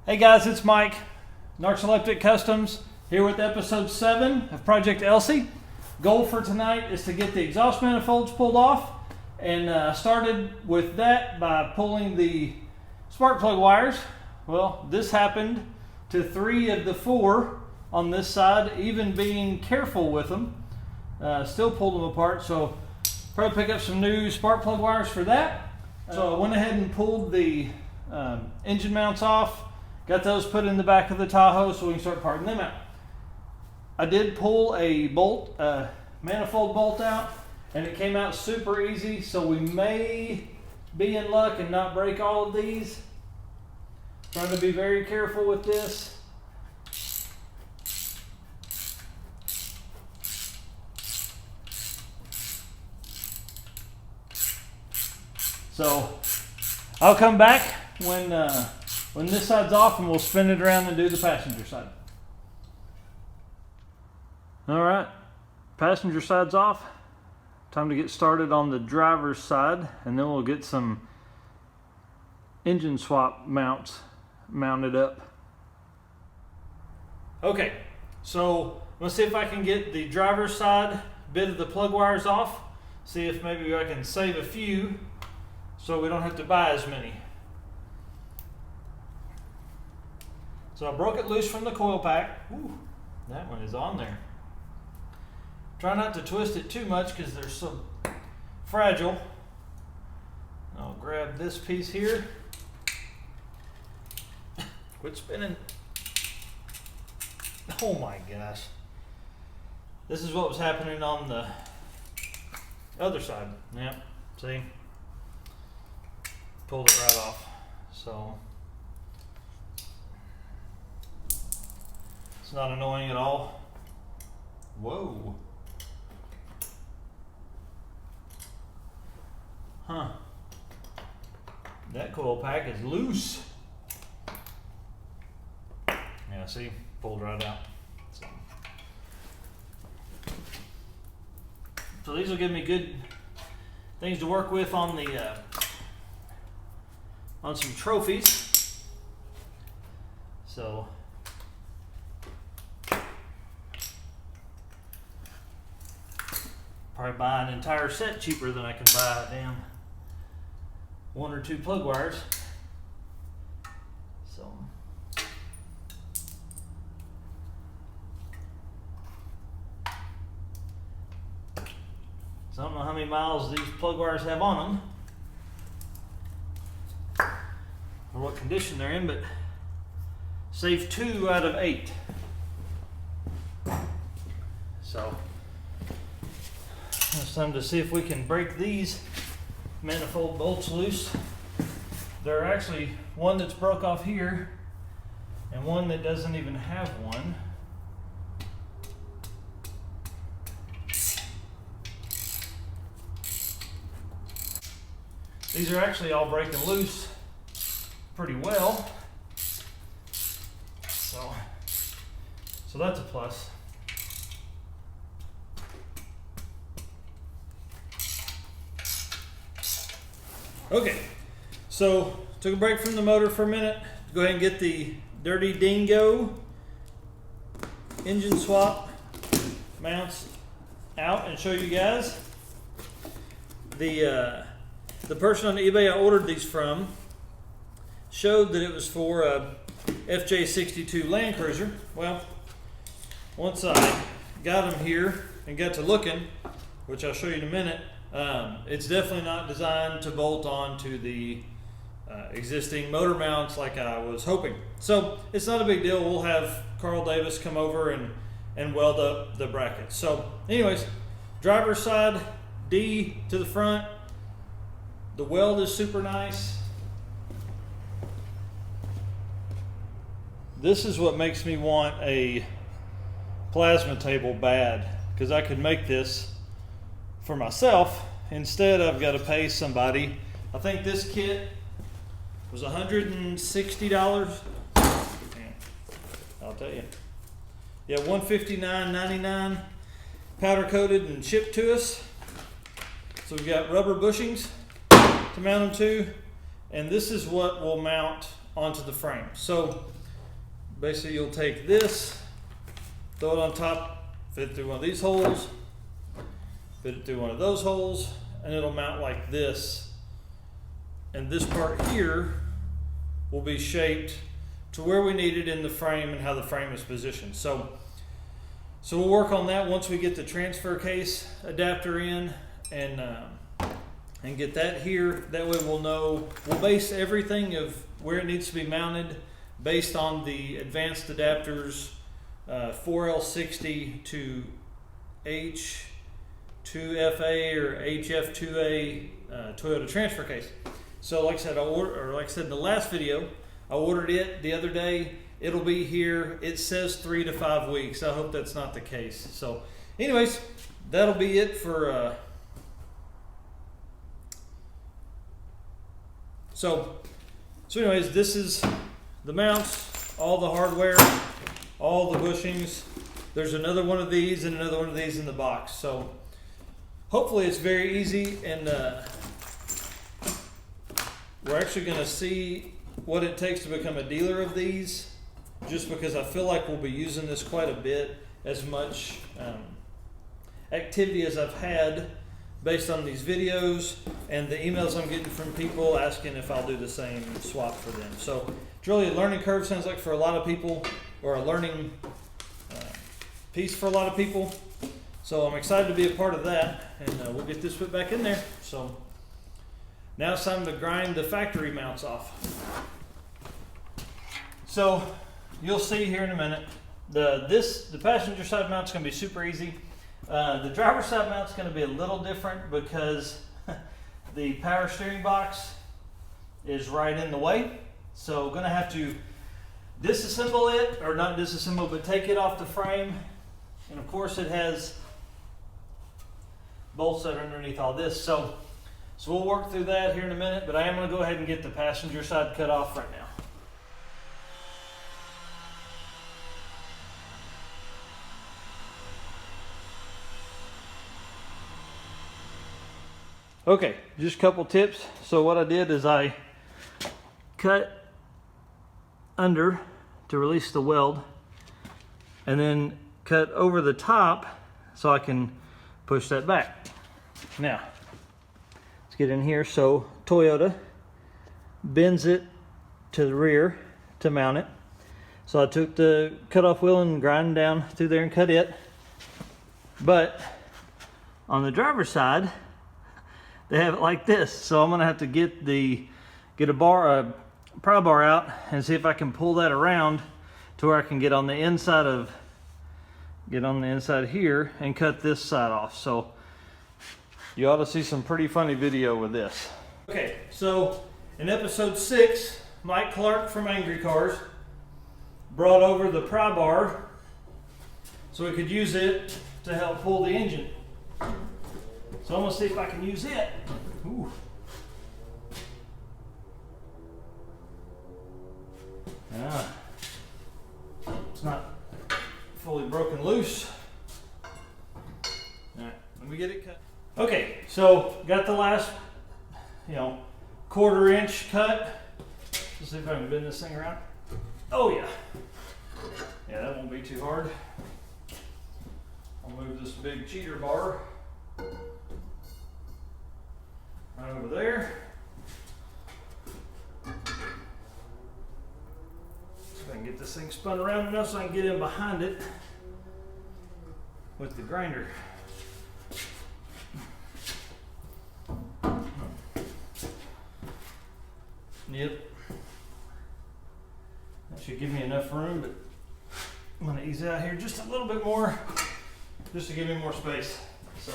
Hey guys, it's Mike, Narcoleptic Customs, here with episode 7 of Project Elsie. Goal for tonight is to get the exhaust manifolds pulled off, and started with that by pulling the spark plug wires. Well, this happened to 3 of the 4 on this side, even being careful with them. Still pulled them apart, so probably pick up some new spark plug wires for that. So I went ahead and pulled the engine mounts off. Got those put in the back of the Tahoe so we can start parting them out. I did pull a bolt, manifold bolt out, and it came out super easy, so we may be in luck and not break all of these. Trying to be very careful with this. So I'll come back when this side's off, and we'll spin it around and do the passenger side. All right, passenger side's off. Time to get started on the driver's side, and then we'll get some engine swap mounts mounted up. Okay, so let's see if I can get the driver's side bit of the plug wires off. See if maybe I can save a few so we don't have to buy as many. So I broke it loose from the coil pack. Ooh, that one is on there. Try not to twist it too much because they're so fragile. I'll grab this piece here. Quit spinning. Oh my gosh. This is what was happening on the other side. Yep, see? Pulled it right off. So it's not annoying at all. Whoa. Huh. That coil pack is loose. Yeah, see? Pulled right out. So these will give me good things to work with on the on some trophies. So probably buy an entire set cheaper than I can buy a damn 1 or 2 plug wires. So I don't know how many miles these plug wires have on them or what condition they're in, but save 2 out of 8. So it's time to see if we can break these manifold bolts loose. There are actually one that's broke off here and one that doesn't even have one. These are actually all breaking loose pretty well. So that's a plus. Okay, so took a break from the motor for a minute. Go ahead and get the Dirty Dingo engine swap mounts out and show you guys. The person on eBay I ordered these from showed that it was for a FJ62 Land Cruiser. Well, once I got them here and got to looking, which I'll show you in a minute, it's definitely not designed to bolt on to the existing motor mounts like I was hoping. So it's not a big deal. We'll have Carl Davis come over and weld up the brackets. So anyways, driver's side, D to the front. The weld is super nice. This is what makes me want a plasma table bad, because I could make this for myself. Instead, I've got to pay somebody. I think this kit was $160. I'll tell you. Yeah, $159.99, powder coated and shipped to us. So we've got rubber bushings to mount them to, and this is what will mount onto the frame. So basically you'll take this, throw it on top, fit it through one of these holes, fit it through one of those holes, and it'll mount like this. And this part here will be shaped to where we need it in the frame and how the frame is positioned. So we'll work on that once we get the transfer case adapter in and get that here. That way we'll know, we'll base everything of where it needs to be mounted based on the advanced adapters 4L60 to H2FA or HF2A Toyota transfer case. So like I said, in the last video, I ordered it the other day. It'll be here. It says 3 to 5 weeks. I hope that's not the case. So anyways, that'll be it for so anyways, this is the mounts, all the hardware, all the bushings. There's another one of these and another one of these in the box. So hopefully it's very easy, and we're actually going to see what it takes to become a dealer of these, just because I feel like we'll be using this quite a bit, as much activity as I've had based on these videos and the emails I'm getting from people asking if I'll do the same swap for them. So it's really a learning curve, sounds like, for a lot of people, or a learning piece for a lot of people. So I'm excited to be a part of that, and we'll get this put back in there. So now it's time to grind the factory mounts off. So you'll see here in a minute, the passenger side mount's going to be super easy. The driver's side mount's going to be a little different because the power steering box is right in the way. So going to have to disassemble it, or not disassemble, but take it off the frame. And of course it has bolts that are underneath all this. So we'll work through that here in a minute, but I am going to go ahead and get the passenger side cut off right now. Okay, just a couple tips. So what I did is I cut under to release the weld, and then cut over the top so I can push that back. Now, let's get in here. So Toyota bends it to the rear to mount it. So I took the cutoff wheel and grind down through there and cut it. But on the driver's side, they have it like this. So I'm gonna have to get a pry bar out and see if I can pull that around to where I can get on the inside here and cut this side off. So you ought to see some pretty funny video with this. Okay, so in episode 6, Mike Clark from Angry Cars brought over the pry bar so we could use it to help pull the engine. So I'm gonna see if I can use it. Ooh. Ah, it's not fully broken loose. All right, let me get it cut. Okay, so got the last, 1/4 inch cut. Let's see if I can bend this thing around. Oh yeah. Yeah, that won't be too hard. I'll move this big cheater bar right over there. See if I can get this thing spun around enough so I can get in behind it with the grinder. Yep. That should give me enough room, but I'm going to ease out here just a little bit more, just to give me more space. So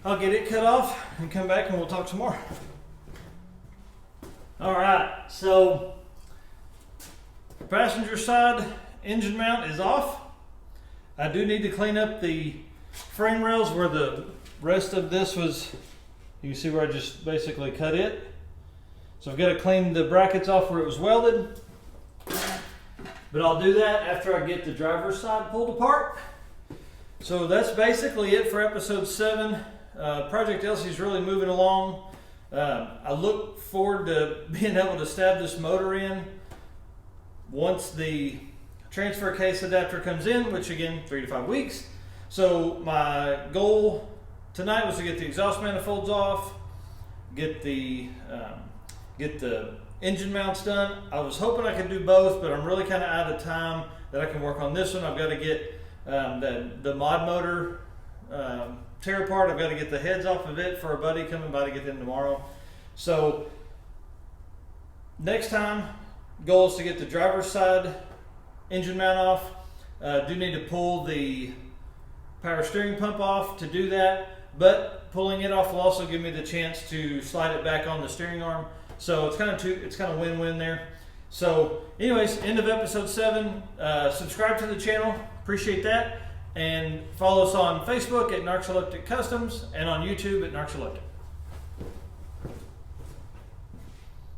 I'll get it cut off and come back and we'll talk some more. All right, so passenger side engine mount is off. I do need to clean up the frame rails where the rest of this was. You can see where I just basically cut it. So I've got to clean the brackets off where it was welded. But I'll do that after I get the driver's side pulled apart. So that's basically it for episode 7. Project Elsie's really moving along. I look forward to being able to stab this motor in once the transfer case adapter comes in, which again, 3 to 5 weeks. So my goal tonight was to get the exhaust manifolds off, get the engine mounts done. I was hoping I could do both, but I'm really kind of out of time that I can work on this one. I've got to get the mod motor tear apart. I've got to get the heads off of it for a buddy coming by to get them tomorrow. So next time, goal is to get the driver's side engine mount off. Do need to pull the power steering pump off to do that, but pulling it off will also give me the chance to slide it back on the steering arm. So it's kind of win-win there. So anyways, end of episode 7. Subscribe to the channel, appreciate that, and follow us on Facebook at Narcoleptic Customs and on YouTube at Narcoleptic.